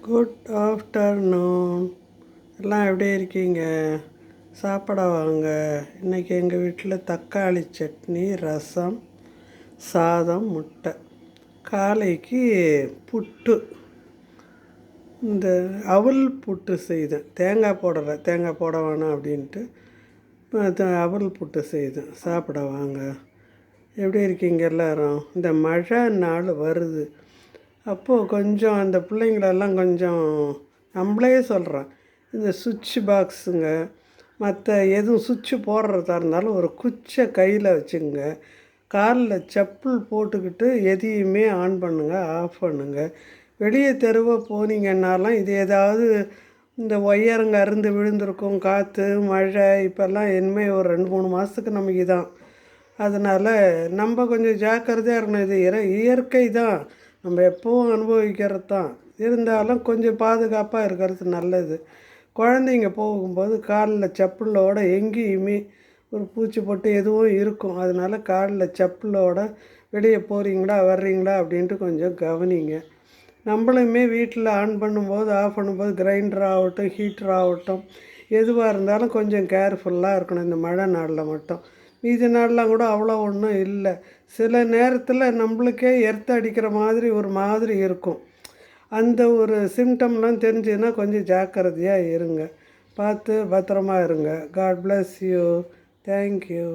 Good afternoon. எல்லாம் எப்படி இருக்கீங்க? சாப்பிட வாங்க. இன்றைக்கி எங்கள் வீட்டில் தக்காளி சட்னி, ரசம், சாதம், முட்டை. காலைக்கு புட்டு, இந்த அவல் புட்டு செய்தேன். தேங்காய் போட வேணாம் அப்படின்ட்டு அவல் புட்டு செய்தேன். சாப்பிட வாங்க. எப்படி இருக்கீங்க எல்லோரும்? இந்த மழை நாள் வருது. அப்போது கொஞ்சம் அந்த பிள்ளைங்களெல்லாம் கொஞ்சம் நம்மளே சொல்கிறேன், இந்த சுவிட்ச் பாக்ஸுங்க, மற்ற எதுவும் சுவிட்சு போடுறதா இருந்தாலும் ஒரு குச்சை கையில் வச்சுங்க. காலில் செப்பல் போட்டுக்கிட்டு எதையுமே ஆன் பண்ணுங்கள், ஆஃப் பண்ணுங்கள். வெளியே தெருவை போனீங்கன்னாலாம் இது ஏதாவது இந்த ஒயருங்க அருந்து விழுந்திருக்கும், காற்று மழை. இப்போல்லாம் இனிமேல் ஒரு 2-3 மாதத்துக்கு நமக்கு இதான். அதனால் நம்ம கொஞ்சம் ஜாக்கிரதையாக இருக்கணும். இது இயற்கை தான், நம்ம எப்போவும் அனுபவிக்கிறது தான். இருந்தாலும் கொஞ்சம் பாதுகாப்பாக இருக்கிறது நல்லது. குழந்தைங்க போகும்போது காலில் செப்பலோடு எங்கேயுமே ஒரு பூச்சி போட்டு எதுவும் இருக்கும். அதனால் காலில் செப்பலோடு வெளியே போகிறீங்களா வர்றீங்களா அப்படின்ட்டு கொஞ்சம் கவனிங்க. நம்மளுமே வீட்டில் ஆன் பண்ணும்போது ஆஃப் பண்ணும்போது கிரைண்டர் ஆகட்டும், ஹீட்டர் ஆகட்டும், எதுவாக இருந்தாலும் கொஞ்சம் கேர்ஃபுல்லாக இருக்கணும். இந்த மழை நாளில் மட்டும். மீதி நாள்லாம் கூட அவ்வளோ ஒன்றும் இல்லை. சில நேரத்தில் நம்மளுக்கே அடிக்கிற ஒரு மாதிரி இருக்கும். அந்த ஒரு சிம்டம்லாம் தெரிஞ்சுன்னா கொஞ்சம் ஜாக்கிரதையாக இருங்க. பார்த்து பத்திரமா இருங்க. God bless you. தேங்க்யூ.